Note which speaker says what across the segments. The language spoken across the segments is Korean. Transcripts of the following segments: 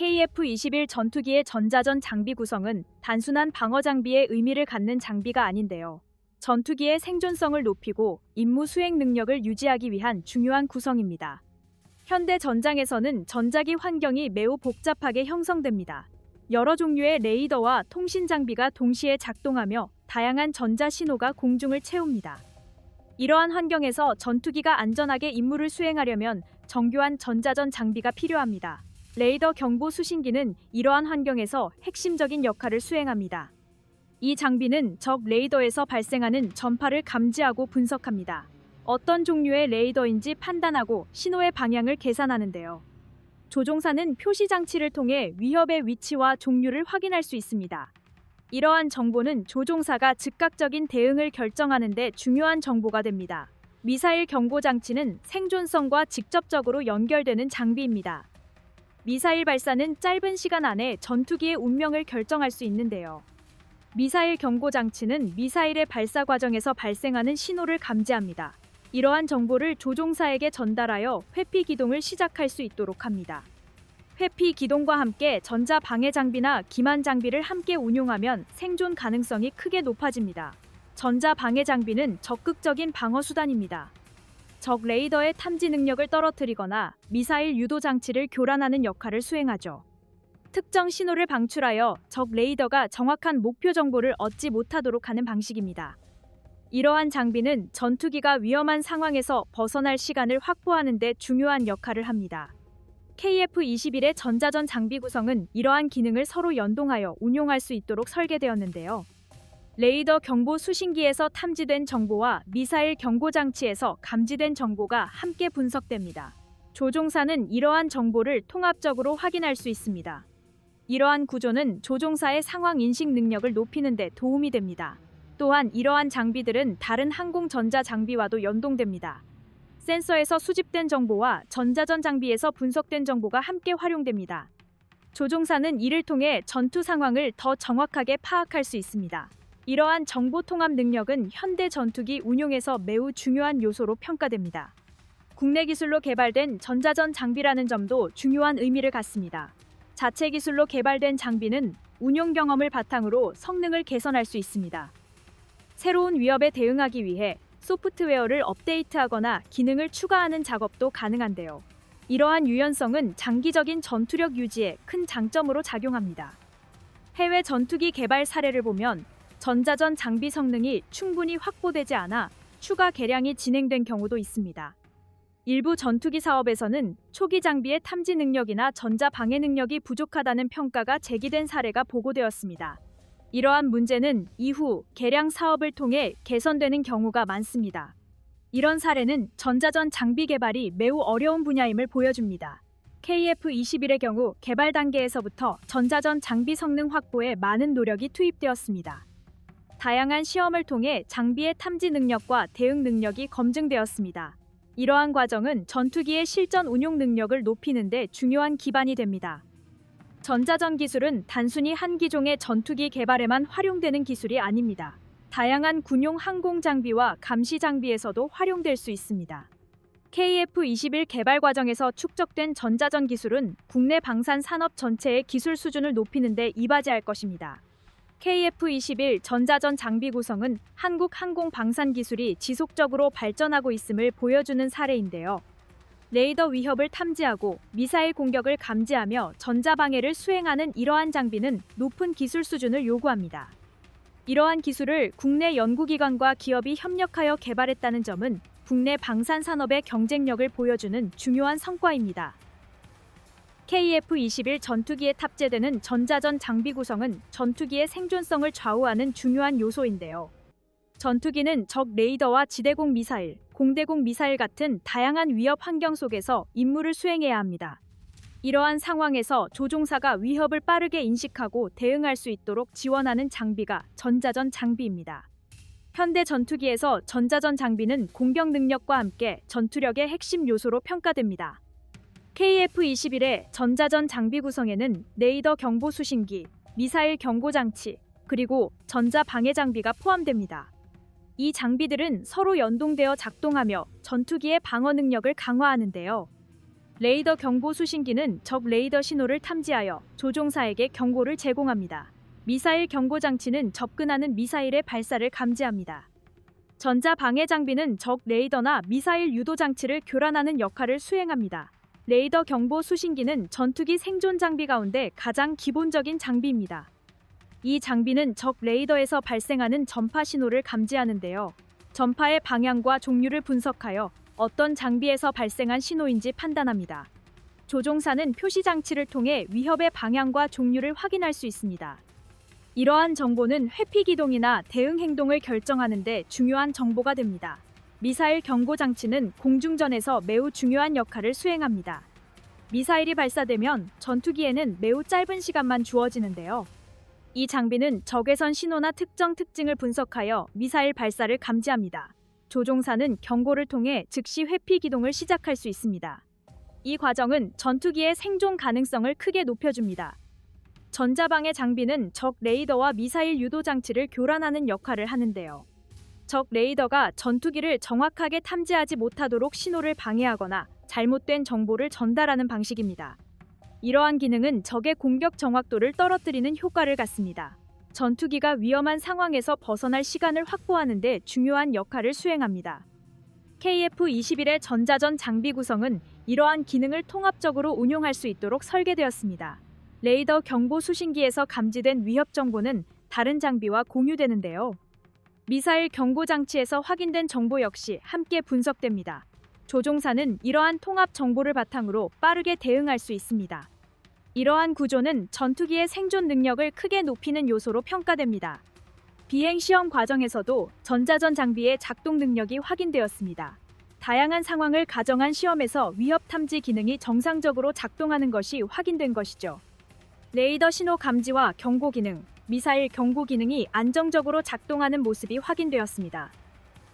Speaker 1: KF-21 전투기의 전자전 장비 구성은 단순한 방어 장비의 의미를 갖는 장비가 아닌데요. 전투기의 생존성을 높이고 임무 수행 능력을 유지하기 위한 중요한 구성입니다. 현대 전장에서는 전자기 환경이 매우 복잡하게 형성됩니다. 여러 종류의 레이더와 통신 장비가 동시에 작동하며 다양한 전자 신호가 공중을 채웁니다. 이러한 환경에서 전투기가 안전하게 임무를 수행하려면 정교한 전자전 장비가 필요합니다. 레이더 경보 수신기는 이러한 환경에서 핵심적인 역할을 수행합니다. 이 장비는 적 레이더에서 발생하는 전파를 감지하고 분석합니다. 어떤 종류의 레이더인지 판단하고 신호의 방향을 계산하는데요. 조종사는 표시 장치를 통해 위협의 위치와 종류를 확인할 수 있습니다. 이러한 정보는 조종사가 즉각적인 대응을 결정하는 데 중요한 정보가 됩니다. 미사일 경보 장치는 생존성과 직접적으로 연결되는 장비입니다. 미사일 발사는 짧은 시간 안에 전투기의 운명을 결정할 수 있는데요. 미사일 경보 장치는 미사일의 발사 과정에서 발생하는 신호를 감지합니다. 이러한 정보를 조종사에게 전달하여 회피 기동을 시작할 수 있도록 합니다. 회피 기동과 함께 전자 방해 장비나 기만 장비를 함께 운용하면 생존 가능성이 크게 높아집니다. 전자 방해 장비는 적극적인 방어 수단입니다. 적 레이더의 탐지 능력을 떨어뜨리거나 미사일 유도 장치를 교란하는 역할을 수행하죠. 특정 신호를 방출하여 적 레이더가 정확한 목표 정보를 얻지 못하도록 하는 방식입니다. 이러한 장비는 전투기가 위험한 상황에서 벗어날 시간을 확보하는 데 중요한 역할을 합니다. KF-21의 전자전 장비 구성은 이러한 기능을 서로 연동하여 운용할 수 있도록 설계되었는데요. 레이더 경보 수신기에서 탐지된 정보와 미사일 경고 장치에서 감지된 정보가 함께 분석됩니다. 조종사는 이러한 정보를 통합적으로 확인할 수 있습니다. 이러한 구조는 조종사의 상황 인식 능력을 높이는 데 도움이 됩니다. 또한 이러한 장비들은 다른 항공 전자 장비와도 연동됩니다. 센서에서 수집된 정보와 전자전 장비에서 분석된 정보가 함께 활용됩니다. 조종사는 이를 통해 전투 상황을 더 정확하게 파악할 수 있습니다. 이러한 정보 통합 능력은 현대 전투기 운용에서 매우 중요한 요소로 평가됩니다. 국내 기술로 개발된 전자전 장비라는 점도 중요한 의미를 갖습니다. 자체 기술로 개발된 장비는 운용 경험을 바탕으로 성능을 개선할 수 있습니다. 새로운 위협에 대응하기 위해 소프트웨어를 업데이트하거나 기능을 추가하는 작업도 가능한데요. 이러한 유연성은 장기적인 전투력 유지에 큰 장점으로 작용합니다. 해외 전투기 개발 사례를 보면 전자전 장비 성능이 충분히 확보되지 않아 추가 개량이 진행된 경우도 있습니다. 일부 전투기 사업에서는 초기 장비의 탐지 능력이나 전자 방해 능력이 부족하다는 평가가 제기된 사례가 보고되었습니다. 이러한 문제는 이후 개량 사업을 통해 개선되는 경우가 많습니다. 이런 사례는 전자전 장비 개발이 매우 어려운 분야임을 보여줍니다. KF-21의 경우 개발 단계에서부터 전자전 장비 성능 확보에 많은 노력이 투입되었습니다. 다양한 시험을 통해 장비의 탐지 능력과 대응 능력이 검증되었습니다. 이러한 과정은 전투기의 실전 운용 능력을 높이는 데 중요한 기반이 됩니다. 전자전 기술은 단순히 한 기종의 전투기 개발에만 활용되는 기술이 아닙니다. 다양한 군용 항공 장비와 감시 장비에서도 활용될 수 있습니다. KF-21 개발 과정에서 축적된 전자전 기술은 국내 방산 산업 전체의 기술 수준을 높이는 데 이바지할 것입니다. KF-21 전자전 장비 구성은 한국 항공 방산 기술이 지속적으로 발전하고 있음을 보여주는 사례인데요. 레이더 위협을 탐지하고 미사일 공격을 감지하며 전자방해를 수행하는 이러한 장비는 높은 기술 수준을 요구합니다. 이러한 기술을 국내 연구기관과 기업이 협력하여 개발했다는 점은 국내 방산 산업의 경쟁력을 보여주는 중요한 성과입니다. KF-21 전투기에 탑재되는 전자전 장비 구성은 전투기의 생존성을 좌우하는 중요한 요소인데요. 전투기는 적 레이더와 지대공 미사일, 공대공 미사일 같은 다양한 위협 환경 속에서 임무를 수행해야 합니다. 이러한 상황에서 조종사가 위협을 빠르게 인식하고 대응할 수 있도록 지원하는 장비가 전자전 장비입니다. 현대 전투기에서 전자전 장비는 공격 능력과 함께 전투력의 핵심 요소로 평가됩니다. KF-21의 전자전 장비 구성에는 레이더 경보 수신기, 미사일 경고 장치, 그리고 전자 방해 장비가 포함됩니다. 이 장비들은 서로 연동되어 작동하며 전투기의 방어 능력을 강화하는데요. 레이더 경보 수신기는 적 레이더 신호를 탐지하여 조종사에게 경고를 제공합니다. 미사일 경고 장치는 접근하는 미사일의 발사를 감지합니다. 전자 방해 장비는 적 레이더나 미사일 유도 장치를 교란하는 역할을 수행합니다. 레이더 경보 수신기는 전투기 생존 장비 가운데 가장 기본적인 장비입니다. 이 장비는 적 레이더에서 발생하는 전파 신호를 감지하는데요. 전파의 방향과 종류를 분석하여 어떤 장비에서 발생한 신호인지 판단합니다. 조종사는 표시 장치를 통해 위협의 방향과 종류를 확인할 수 있습니다. 이러한 정보는 회피 기동이나 대응 행동을 결정하는 데 중요한 정보가 됩니다. 미사일 경고 장치는 공중전에서 매우 중요한 역할을 수행합니다. 미사일이 발사되면 전투기에는 매우 짧은 시간만 주어지는데요. 이 장비는 적외선 신호나 특정 특징을 분석하여 미사일 발사를 감지합니다. 조종사는 경고를 통해 즉시 회피 기동을 시작할 수 있습니다. 이 과정은 전투기의 생존 가능성을 크게 높여줍니다. 전자방해 장비는 적 레이더와 미사일 유도 장치를 교란하는 역할을 하는데요. 적 레이더가 전투기를 정확하게 탐지하지 못하도록 신호를 방해하거나 잘못된 정보를 전달하는 방식입니다. 이러한 기능은 적의 공격 정확도를 떨어뜨리는 효과를 갖습니다. 전투기가 위험한 상황에서 벗어날 시간을 확보하는 데 중요한 역할을 수행합니다. KF-21의 전자전 장비 구성은 이러한 기능을 통합적으로 운용할 수 있도록 설계되었습니다. 레이더 경보 수신기에서 감지된 위협 정보는 다른 장비와 공유되는데요. 미사일 경고 장치에서 확인된 정보 역시 함께 분석됩니다. 조종사는 이러한 통합 정보를 바탕으로 빠르게 대응할 수 있습니다. 이러한 구조는 전투기의 생존 능력을 크게 높이는 요소로 평가됩니다. 비행 시험 과정에서도 전자전 장비의 작동 능력이 확인되었습니다. 다양한 상황을 가정한 시험에서 위협 탐지 기능이 정상적으로 작동하는 것이 확인된 것이죠. 레이더 신호 감지와 경고 기능, 미사일 경고 기능이 안정적으로 작동하는 모습이 확인되었습니다.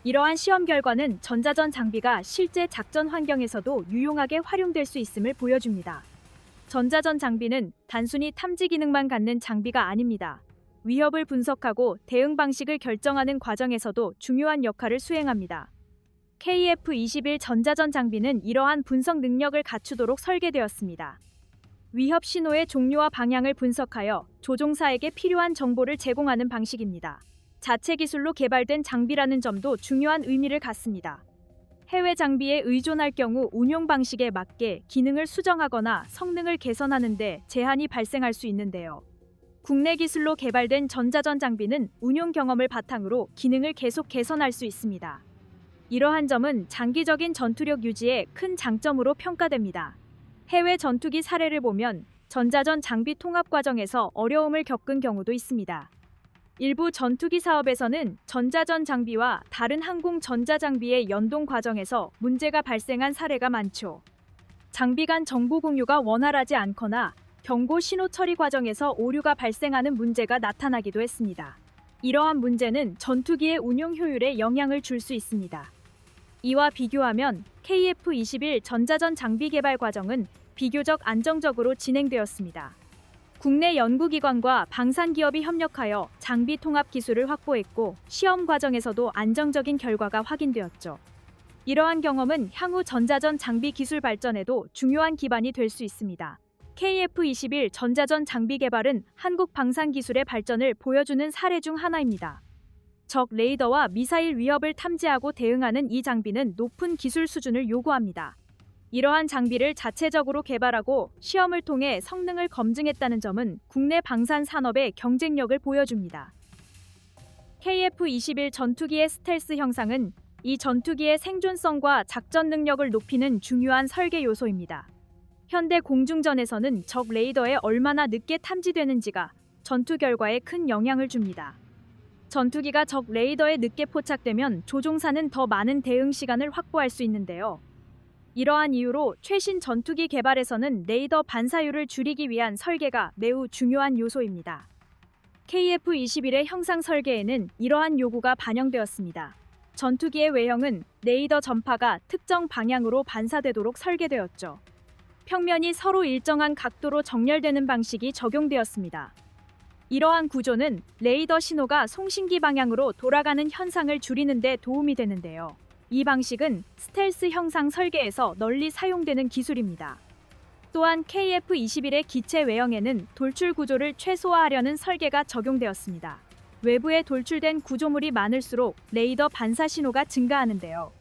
Speaker 1: 이러한 시험 결과는 전자전 장비가 실제 작전 환경에서도 유용하게 활용될 수 있음을 보여줍니다. 전자전 장비는 단순히 탐지 기능만 갖는 장비가 아닙니다. 위협을 분석하고 대응 방식을 결정하는 과정에서도 중요한 역할을 수행합니다. KF-21 전자전 장비는 이러한 분석 능력을 갖추도록 설계되었습니다. 위협 신호의 종류와 방향을 분석하여 조종사에게 필요한 정보를 제공하는 방식입니다. 자체 기술로 개발된 장비라는 점도 중요한 의미를 갖습니다. 해외 장비에 의존할 경우 운용 방식에 맞게 기능을 수정하거나 성능을 개선하는 데 제한이 발생할 수 있는데요. 국내 기술로 개발된 전자전 장비는 운용 경험을 바탕으로 기능을 계속 개선할 수 있습니다. 이러한 점은 장기적인 전투력 유지에 큰 장점으로 평가됩니다. 해외 전투기 사례를 보면 전자전 장비 통합 과정에서 어려움을 겪은 경우도 있습니다. 일부 전투기 사업에서는 전자전 장비와 다른 항공 전자장비의 연동 과정에서 문제가 발생한 사례가 많죠. 장비 간 정보 공유가 원활하지 않거나 경고 신호 처리 과정에서 오류가 발생하는 문제가 나타나기도 했습니다. 이러한 문제는 전투기의 운용 효율에 영향을 줄 수 있습니다. 이와 비교하면 KF-21 전자전 장비 개발 과정은 비교적 안정적으로 진행되었습니다. 국내 연구기관과 방산기업이 협력하여 장비 통합 기술을 확보했고 시험 과정에서도 안정적인 결과가 확인되었죠. 이러한 경험은 향후 전자전 장비 기술 발전에도 중요한 기반이 될 수 있습니다. KF-21 전자전 장비 개발은 한국 방산 기술의 발전을 보여주는 사례 중 하나입니다. 적 레이더와 미사일 위협을 탐지하고 대응하는 이 장비는 높은 기술 수준을 요구합니다. 이러한 장비를 자체적으로 개발하고 시험을 통해 성능을 검증했다는 점은 국내 방산 산업의 경쟁력을 보여줍니다. KF-21 전투기의 스텔스 형상은 이 전투기의 생존성과 작전 능력을 높이는 중요한 설계 요소입니다. 현대 공중전에서는 적 레이더에 얼마나 늦게 탐지되는지가 전투 결과에 큰 영향을 줍니다. 전투기가 적 레이더에 늦게 포착되면 조종사는 더 많은 대응 시간을 확보할 수 있는데요. 이러한 이유로 최신 전투기 개발에서는 레이더 반사율을 줄이기 위한 설계가 매우 중요한 요소입니다. KF-21의 형상 설계에는 이러한 요구가 반영되었습니다. 전투기의 외형은 레이더 전파가 특정 방향으로 반사되도록 설계되었죠. 평면이 서로 일정한 각도로 정렬되는 방식이 적용되었습니다. 이러한 구조는 레이더 신호가 송신기 방향으로 돌아가는 현상을 줄이는 데 도움이 되는데요. 이 방식은 스텔스 형상 설계에서 널리 사용되는 기술입니다. 또한 KF-21의 기체 외형에는 돌출 구조를 최소화하려는 설계가 적용되었습니다. 외부에 돌출된 구조물이 많을수록 레이더 반사 신호가 증가하는데요.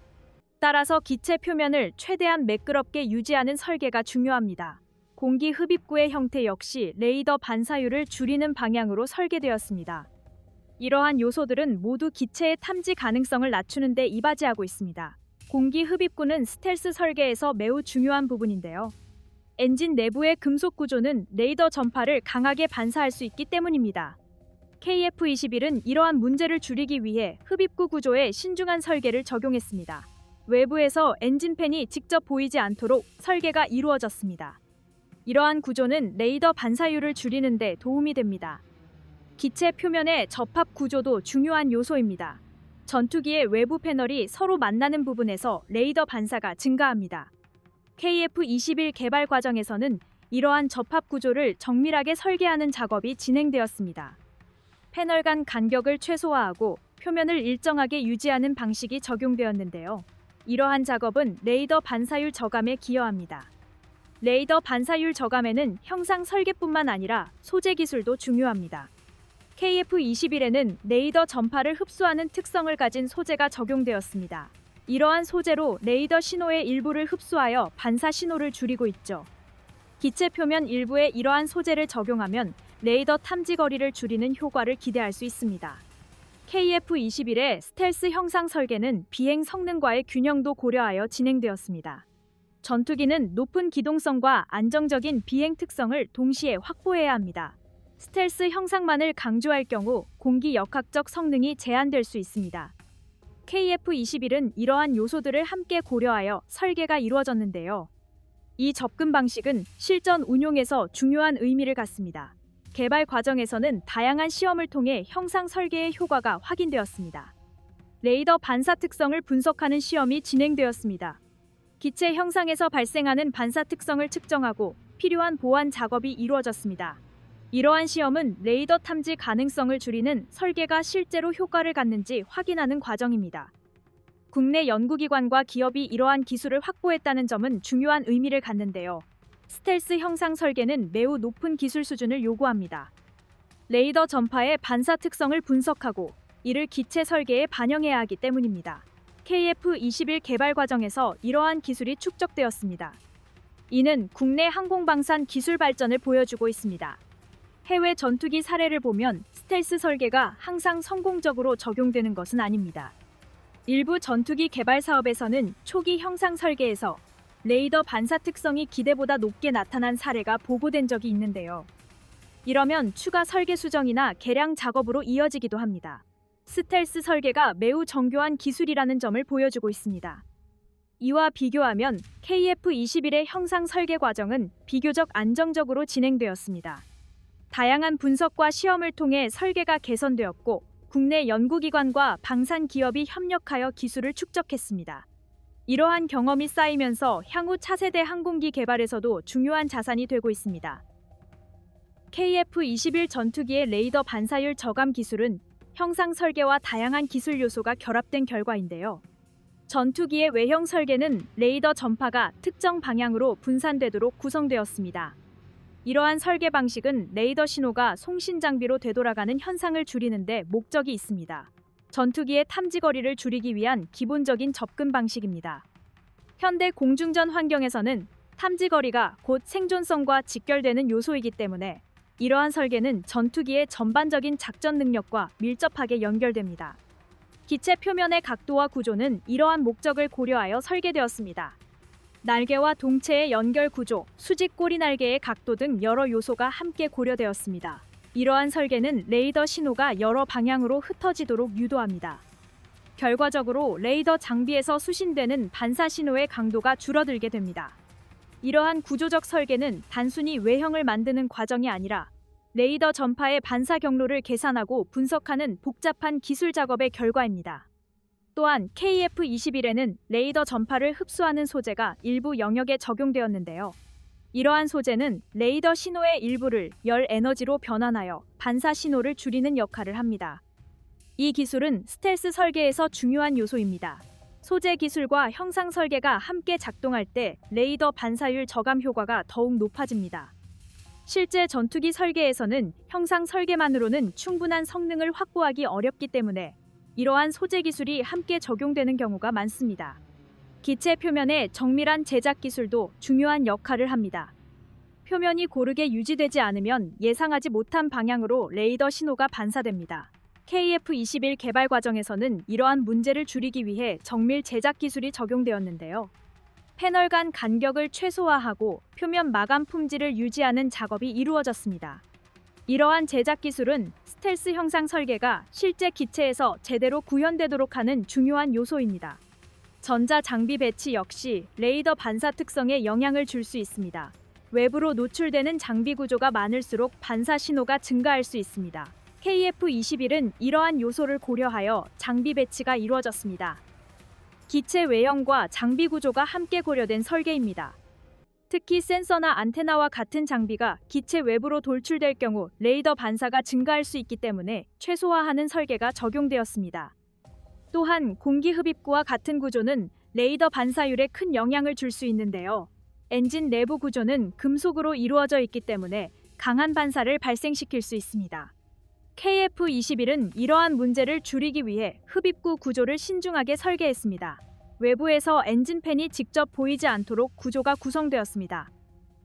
Speaker 1: 따라서 기체 표면을 최대한 매끄럽게 유지하는 설계가 중요합니다. 공기 흡입구의 형태 역시 레이더 반사율을 줄이는 방향으로 설계되었습니다. 이러한 요소들은 모두 기체의 탐지 가능성을 낮추는 데 이바지하고 있습니다. 공기 흡입구는 스텔스 설계에서 매우 중요한 부분인데요. 엔진 내부의 금속 구조는 레이더 전파를 강하게 반사할 수 있기 때문입니다. KF-21은 이러한 문제를 줄이기 위해 흡입구 구조에 신중한 설계를 적용했습니다. 외부에서 엔진팬이 직접 보이지 않도록 설계가 이루어졌습니다. 이러한 구조는 레이더 반사율을 줄이는 데 도움이 됩니다. 기체 표면의 접합 구조도 중요한 요소입니다. 전투기의 외부 패널이 서로 만나는 부분에서 레이더 반사가 증가합니다. KF-21 개발 과정에서는 이러한 접합 구조를 정밀하게 설계하는 작업이 진행되었습니다. 패널 간 간격을 최소화하고 표면을 일정하게 유지하는 방식이 적용되었는데요. 이러한 작업은 레이더 반사율 저감에 기여합니다. 레이더 반사율 저감에는 형상 설계뿐만 아니라 소재 기술도 중요합니다. KF-21에는 레이더 전파를 흡수하는 특성을 가진 소재가 적용되었습니다. 이러한 소재로 레이더 신호의 일부를 흡수하여 반사 신호를 줄이고 있죠. 기체 표면 일부에 이러한 소재를 적용하면 레이더 탐지 거리를 줄이는 효과를 기대할 수 있습니다. KF-21의 스텔스 형상 설계는 비행 성능과의 균형도 고려하여 진행되었습니다. 전투기는 높은 기동성과 안정적인 비행 특성을 동시에 확보해야 합니다. 스텔스 형상만을 강조할 경우 공기 역학적 성능이 제한될 수 있습니다. KF-21은 이러한 요소들을 함께 고려하여 설계가 이루어졌는데요. 이 접근 방식은 실전 운용에서 중요한 의미를 갖습니다. 개발 과정에서는 다양한 시험을 통해 형상 설계의 효과가 확인되었습니다. 레이더 반사 특성을 분석하는 시험이 진행되었습니다. 기체 형상에서 발생하는 반사 특성을 측정하고 필요한 보완 작업이 이루어졌습니다. 이러한 시험은 레이더 탐지 가능성을 줄이는 설계가 실제로 효과를 갖는지 확인하는 과정입니다. 국내 연구기관과 기업이 이러한 기술을 확보했다는 점은 중요한 의미를 갖는데요. 스텔스 형상 설계는 매우 높은 기술 수준을 요구합니다. 레이더 전파의 반사 특성을 분석하고 이를 기체 설계에 반영해야 하기 때문입니다. KF-21 개발 과정에서 이러한 기술이 축적되었습니다. 이는 국내 항공방산 기술 발전을 보여주고 있습니다. 해외 전투기 사례를 보면 스텔스 설계가 항상 성공적으로 적용되는 것은 아닙니다. 일부 전투기 개발 사업에서는 초기 형상 설계에서 레이더 반사 특성이 기대보다 높게 나타난 사례가 보고된 적이 있는데요. 이러면 추가 설계 수정이나 개량 작업으로 이어지기도 합니다. 스텔스 설계가 매우 정교한 기술이라는 점을 보여주고 있습니다. 이와 비교하면 KF-21의 형상 설계 과정은 비교적 안정적으로 진행되었습니다. 다양한 분석과 시험을 통해 설계가 개선되었고 국내 연구기관과 방산 기업이 협력하여 기술을 축적했습니다. 이러한 경험이 쌓이면서 향후 차세대 항공기 개발에서도 중요한 자산이 되고 있습니다. KF-21 전투기의 레이더 반사율 저감 기술은 형상 설계와 다양한 기술 요소가 결합된 결과인데요. 전투기의 외형 설계는 레이더 전파가 특정 방향으로 분산되도록 구성되었습니다. 이러한 설계 방식은 레이더 신호가 송신 장비로 되돌아가는 현상을 줄이는 데 목적이 있습니다. 전투기의 탐지 거리를 줄이기 위한 기본적인 접근 방식입니다. 현대 공중전 환경에서는 탐지 거리가 곧 생존성과 직결되는 요소이기 때문에 이러한 설계는 전투기의 전반적인 작전 능력과 밀접하게 연결됩니다. 기체 표면의 각도와 구조는 이러한 목적을 고려하여 설계되었습니다. 날개와 동체의 연결 구조, 수직 꼬리 날개의 각도 등 여러 요소가 함께 고려되었습니다. 이러한 설계는 레이더 신호가 여러 방향으로 흩어지도록 유도합니다. 결과적으로 레이더 장비에서 수신되는 반사 신호의 강도가 줄어들게 됩니다. 이러한 구조적 설계는 단순히 외형을 만드는 과정이 아니라 레이더 전파의 반사 경로를 계산하고 분석하는 복잡한 기술 작업의 결과입니다. 또한 KF-21에는 레이더 전파를 흡수하는 소재가 일부 영역에 적용되었는데요. 이러한 소재는 레이더 신호의 일부를 열 에너지로 변환하여 반사 신호를 줄이는 역할을 합니다. 이 기술은 스텔스 설계에서 중요한 요소입니다. 소재 기술과 형상 설계가 함께 작동할 때 레이더 반사율 저감 효과가 더욱 높아집니다. 실제 전투기 설계에서는 형상 설계만으로는 충분한 성능을 확보하기 어렵기 때문에 이러한 소재 기술이 함께 적용되는 경우가 많습니다. 기체 표면의 정밀한 제작 기술도 중요한 역할을 합니다. 표면이 고르게 유지되지 않으면 예상하지 못한 방향으로 레이더 신호가 반사됩니다. KF-21 개발 과정에서는 이러한 문제를 줄이기 위해 정밀 제작 기술이 적용되었는데요. 패널 간 간격을 최소화하고 표면 마감 품질을 유지하는 작업이 이루어졌습니다. 이러한 제작 기술은 스텔스 형상 설계가 실제 기체에서 제대로 구현되도록 하는 중요한 요소입니다. 전자 장비 배치 역시 레이더 반사 특성에 영향을 줄 수 있습니다. 외부로 노출되는 장비 구조가 많을수록 반사 신호가 증가할 수 있습니다. KF-21은 이러한 요소를 고려하여 장비 배치가 이루어졌습니다. 기체 외형과 장비 구조가 함께 고려된 설계입니다. 특히 센서나 안테나와 같은 장비가 기체 외부로 돌출될 경우 레이더 반사가 증가할 수 있기 때문에 최소화하는 설계가 적용되었습니다. 또한 공기 흡입구와 같은 구조는 레이더 반사율에 큰 영향을 줄 수 있는데요. 엔진 내부 구조는 금속으로 이루어져 있기 때문에 강한 반사를 발생시킬 수 있습니다. KF-21은 이러한 문제를 줄이기 위해 흡입구 구조를 신중하게 설계했습니다. 외부에서 엔진팬이 직접 보이지 않도록 구조가 구성되었습니다.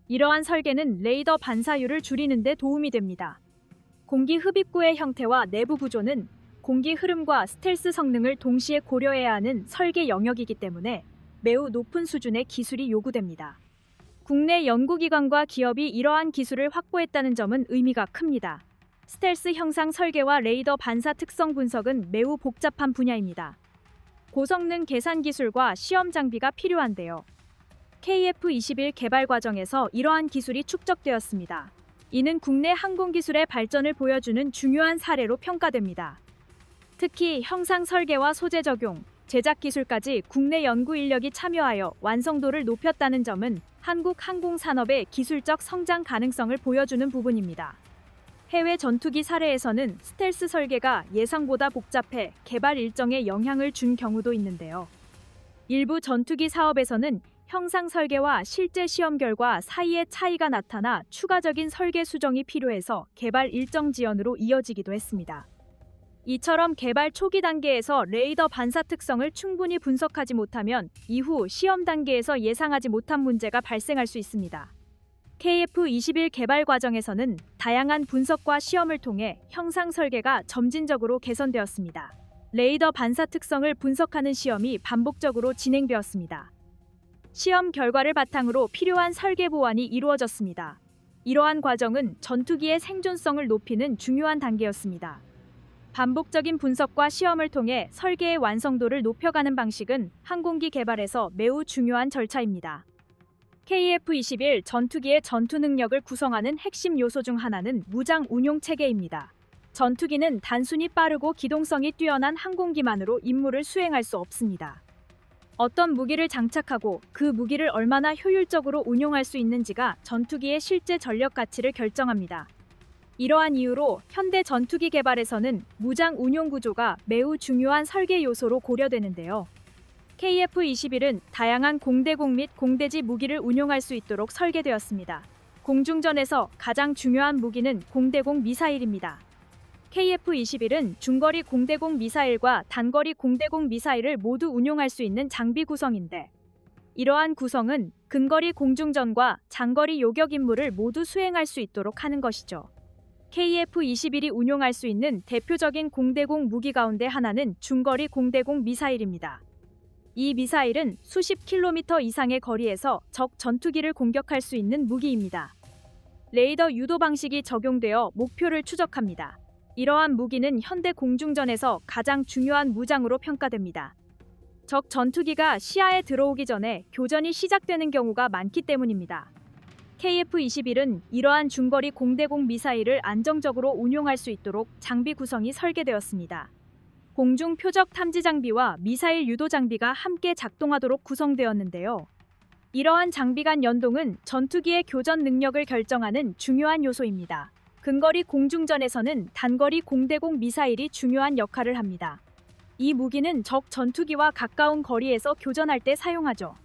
Speaker 1: 이러한 설계는 레이더 반사율을 줄이는 데 도움이 됩니다. 공기 흡입구의 형태와 내부 구조는 공기 흐름과 스텔스 성능을 동시에 고려해야 하는 설계 영역이기 때문에 매우 높은 수준의 기술이 요구됩니다. 국내 연구기관과 기업이 이러한 기술을 확보했다는 점은 의미가 큽니다. 스텔스 형상 설계와 레이더 반사 특성 분석은 매우 복잡한 분야입니다. 고성능 계산 기술과 시험 장비가 필요한데요. KF-21 개발 과정에서 이러한 기술이 축적되었습니다. 이는 국내 항공기술의 발전을 보여주는 중요한 사례로 평가됩니다. 특히 형상 설계와 소재 적용, 제작 기술까지 국내 연구 인력이 참여하여 완성도를 높였다는 점은 한국 항공산업의 기술적 성장 가능성을 보여주는 부분입니다. 해외 전투기 사례에서는 스텔스 설계가 예상보다 복잡해 개발 일정에 영향을 준 경우도 있는데요. 일부 전투기 사업에서는 형상 설계와 실제 시험 결과 사이의 차이가 나타나 추가적인 설계 수정이 필요해서 개발 일정 지연으로 이어지기도 했습니다. 이처럼 개발 초기 단계에서 레이더 반사 특성을 충분히 분석하지 못하면 이후 시험 단계에서 예상하지 못한 문제가 발생할 수 있습니다. KF-21 개발 과정에서는 다양한 분석과 시험을 통해 형상 설계가 점진적으로 개선되었습니다. 레이더 반사 특성을 분석하는 시험이 반복적으로 진행되었습니다. 시험 결과를 바탕으로 필요한 설계 보완이 이루어졌습니다. 이러한 과정은 전투기의 생존성을 높이는 중요한 단계였습니다. 반복적인 분석과 시험을 통해 설계의 완성도를 높여가는 방식은 항공기 개발에서 매우 중요한 절차입니다. KF-21 전투기의 전투 능력을 구성하는 핵심 요소 중 하나는 무장 운용 체계입니다. 전투기는 단순히 빠르고 기동성이 뛰어난 항공기만으로 임무를 수행할 수 없습니다. 어떤 무기를 장착하고 그 무기를 얼마나 효율적으로 운용할 수 있는지가 전투기의 실제 전력 가치를 결정합니다. 이러한 이유로 현대 전투기 개발에서는 무장 운용 구조가 매우 중요한 설계 요소로 고려되는데요. KF-21은 다양한 공대공 및 공대지 무기를 운용할 수 있도록 설계되었습니다. 공중전에서 가장 중요한 무기는 공대공 미사일입니다. KF-21은 중거리 공대공 미사일과 단거리 공대공 미사일을 모두 운용할 수 있는 장비 구성인데, 이러한 구성은 근거리 공중전과 장거리 요격 임무를 모두 수행할 수 있도록 하는 것이죠. KF-21이 운용할 수 있는 대표적인 공대공 무기 가운데 하나는 중거리 공대공 미사일입니다. 이 미사일은 수십 킬로미터 이상의 거리에서 적 전투기를 공격할 수 있는 무기입니다. 레이더 유도 방식이 적용되어 목표를 추적합니다. 이러한 무기는 현대 공중전에서 가장 중요한 무장으로 평가됩니다. 적 전투기가 시야에 들어오기 전에 교전이 시작되는 경우가 많기 때문입니다. KF-21은 이러한 중거리 공대공 미사일을 안정적으로 운용할 수 있도록 장비 구성이 설계되었습니다. 공중 표적 탐지 장비와 미사일 유도 장비가 함께 작동하도록 구성되었는데요. 이러한 장비 간 연동은 전투기의 교전 능력을 결정하는 중요한 요소입니다. 근거리 공중전에서는 단거리 공대공 미사일이 중요한 역할을 합니다. 이 무기는 적 전투기와 가까운 거리에서 교전할 때 사용하죠.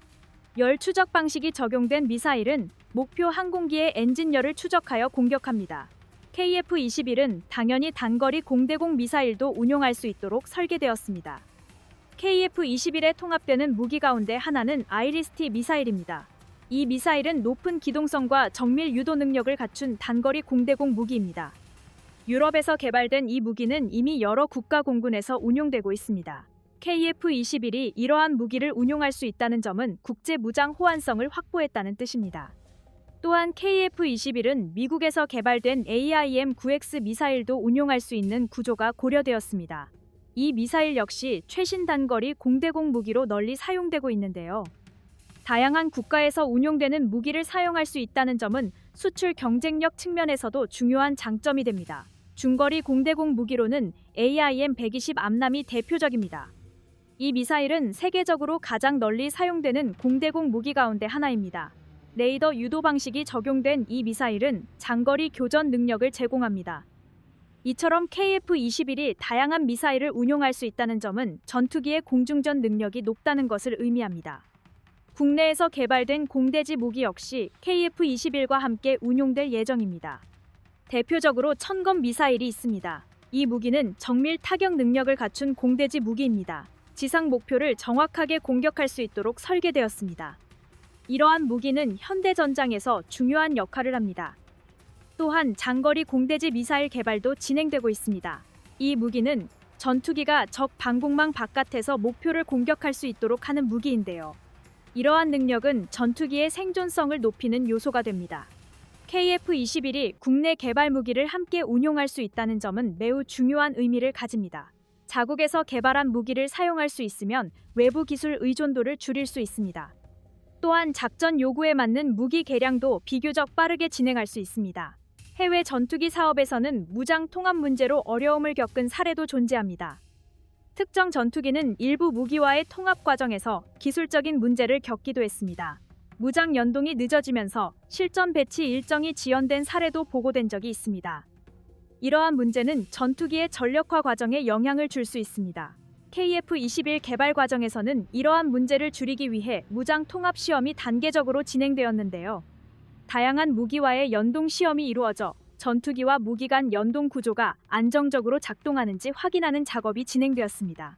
Speaker 1: 열 추적 방식이 적용된 미사일은 목표 항공기의 엔진열을 추적하여 공격합니다. KF-21은 당연히 단거리 공대공 미사일도 운용할 수 있도록 설계되었습니다. KF-21에 통합되는 무기 가운데 하나는 아이리스-T 미사일입니다. 이 미사일은 높은 기동성과 정밀 유도 능력을 갖춘 단거리 공대공 무기입니다. 유럽에서 개발된 이 무기는 이미 여러 국가 공군에서 운용되고 있습니다. KF-21이 이러한 무기를 운용할 수 있다는 점은 국제 무장 호환성을 확보했다는 뜻입니다. 또한 KF-21은 미국에서 개발된 AIM-9X 미사일도 운용할 수 있는 구조가 고려되었습니다. 이 미사일 역시 최신 단거리 공대공 무기로 널리 사용되고 있는데요. 다양한 국가에서 운용되는 무기를 사용할 수 있다는 점은 수출 경쟁력 측면에서도 중요한 장점이 됩니다. 중거리 공대공 무기로는 AIM-120 암람이 대표적입니다. 이 미사일은 세계적으로 가장 널리 사용되는 공대공 무기 가운데 하나입니다. 레이더 유도 방식이 적용된 이 미사일은 장거리 교전 능력을 제공합니다. 이처럼 KF-21이 다양한 미사일을 운용할 수 있다는 점은 전투기의 공중전 능력이 높다는 것을 의미합니다. 국내에서 개발된 공대지 무기 역시 KF-21과 함께 운용될 예정입니다. 대표적으로 천검 미사일이 있습니다. 이 무기는 정밀 타격 능력을 갖춘 공대지 무기입니다. 지상 목표를 정확하게 공격할 수 있도록 설계되었습니다. 이러한 무기는 현대 전장에서 중요한 역할을 합니다. 또한 장거리 공대지 미사일 개발도 진행되고 있습니다. 이 무기는 전투기가 적 방공망 바깥에서 목표를 공격할 수 있도록 하는 무기인데요. 이러한 능력은 전투기의 생존성을 높이는 요소가 됩니다. KF-21이 국내 개발 무기를 함께 운용할 수 있다는 점은 매우 중요한 의미를 가집니다. 자국에서 개발한 무기를 사용할 수 있으면 외부 기술 의존도를 줄일 수 있습니다. 또한 작전 요구에 맞는 무기 개량도 비교적 빠르게 진행할 수 있습니다. 해외 전투기 사업에서는 무장 통합 문제로 어려움을 겪은 사례도 존재합니다. 특정 전투기는 일부 무기와의 통합 과정에서 기술적인 문제를 겪기도 했습니다. 무장 연동이 늦어지면서 실전 배치 일정이 지연된 사례도 보고된 적이 있습니다. 이러한 문제는 전투기의 전력화 과정에 영향을 줄 수 있습니다. KF-21 개발 과정에서는 이러한 문제를 줄이기 위해 무장 통합 시험이 단계적으로 진행되었는데요. 다양한 무기와의 연동 시험이 이루어져 전투기와 무기 간 연동 구조가 안정적으로 작동하는지 확인하는 작업이 진행되었습니다.